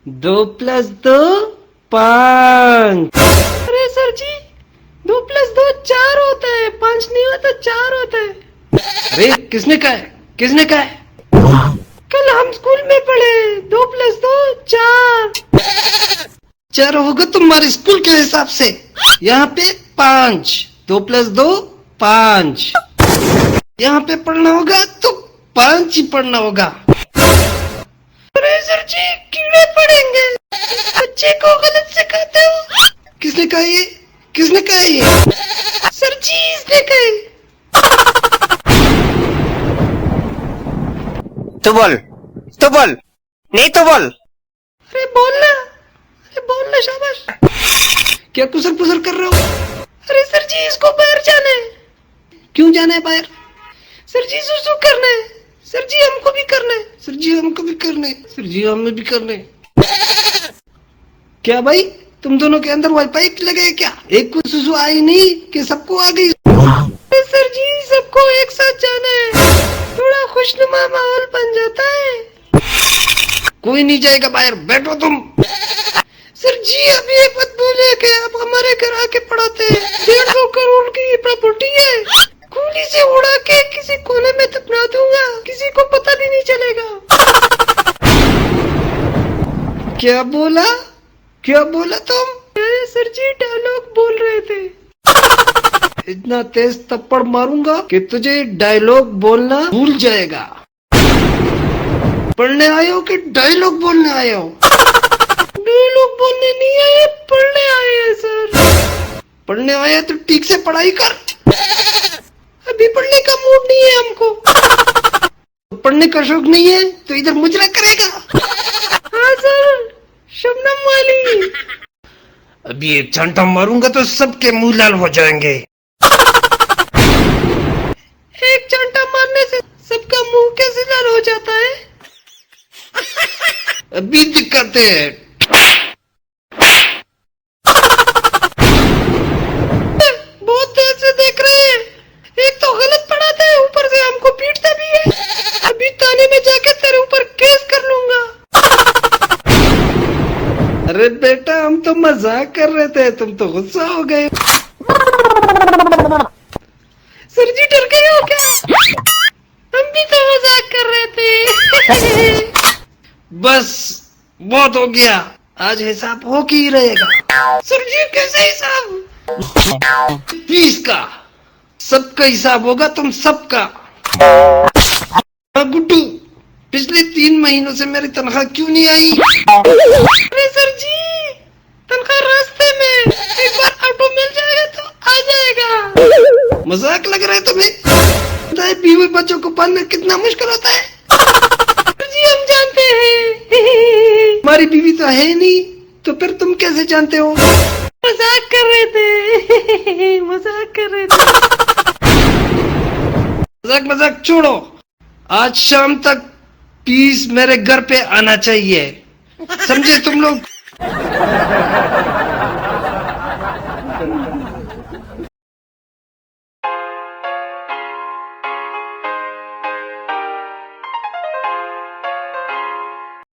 2 + 2 5। अरे सर जी, 2 + 2 4 होता है, 5 नहीं होता, 4 होता है। अरे किसने कहा है, किसने कहा है? कल हम स्कूल में पढ़े 2 + 2 4। 4 होगा तुम्हारे स्कूल के हिसाब से, यहाँ पे 5। 2 + 2 5। यहाँ पे पढ़ना होगा तो 5 ही पढ़ना होगा। अरे सर जी, कीड़े पड़ेंगे, बच्चे को गलत सिखाते हो। किसने कहा ये, किसने कहा ये? सर जी इसने कहा। तू बोल, तू बोल, नहीं तो बोल। अरे बोलना, अरे बोलना, शाबाश। क्या कुसर पुसर कर रहे हो? अरे सर जी इसको बाहर जाना है। क्यों जाना है बाहर? सर जी सुसु करना है। सर जी हमको भी करना है। सर जी हमको भी करना है। सर जी हमें भी करना है। क्या भाई, तुम दोनों के अंदर वाईफाई लगे क्या? एक को सुसु आई नहीं कि सबको आ गई? सर जी सबको एक साथ जाना है, थोड़ा खुशनुमा माहौल बन जाता है। कोई नहीं जाएगा बाहर, बैठो तुम। सर जी अब ये मत भूलिए कि आप हमारे घर आके पढ़ाते हैं। 150 करोड़ की प्रॉपर्टी है, गोली से उड़ा के किसी कोने में दफना दूंगा, किसी को पता भी नहीं चलेगा। क्या बोला, क्या बोला तुम? सर जी डायलॉग बोल रहे थे। इतना तेज थप्पड़ मारूंगा कि तुझे डायलॉग बोलना भूल जाएगा। पढ़ने आए हो कि डायलॉग बोलने आए हो? डायलॉग बोलने नहीं आए, पढ़ने आए हैं सर। पढ़ने आए तो ठीक से पढ़ाई कर। अभी पढ़ने का मूड नहीं है हमको। तो पढ़ने का शौक नहीं है तो इधर मुजरा करेगा। हाँ सर, शबनम वाली। अभी एक छंटा मारूंगा तो सबके मुंह लाल हो जाएंगे। एक छंटा मारने से सबका मुंह कैसे लाल हो जाता है? अभी दिक्कत है। बहुत देर से देख रहे हैं, एक तो गलत पढ़ाता है, ऊपर से हमको पीटता भी है। अभी थाने में जाके तेरे ऊपर केस कर लूंगा। अरे बेटा हम तो मजाक कर रहे थे, तुम तो गुस्सा हो गए। सर जी डर गए हो क्या? हम भी तो मजाक कर रहे थे। बस बहुत हो गया, आज हिसाब हो के ही रहेगा। सर जी कैसे हिसाब? फीस का, सबका हिसाब होगा, तुम सबका। गुड्डू, पिछले 3 महीनों से मेरी तनख्वाह क्यों नहीं आई? अरे सर जी तनख्वाह रास्ते में, एक बार ऑटो मिल जाएगा तो आ जाएगा। मजाक लग रहा है तुम्हें? पता है बीवी बच्चों को पालना कितना मुश्किल होता है? सर जी हम जानते हैं। हमारी बीवी तो है नहीं, तो फिर तुम कैसे जानते हो? मजाक कर रहे थे, मजाक कर रहे थे। मजाक मजाक छोड़ो, आज शाम तक पीस मेरे घर पे आना चाहिए, समझे तुम लोग?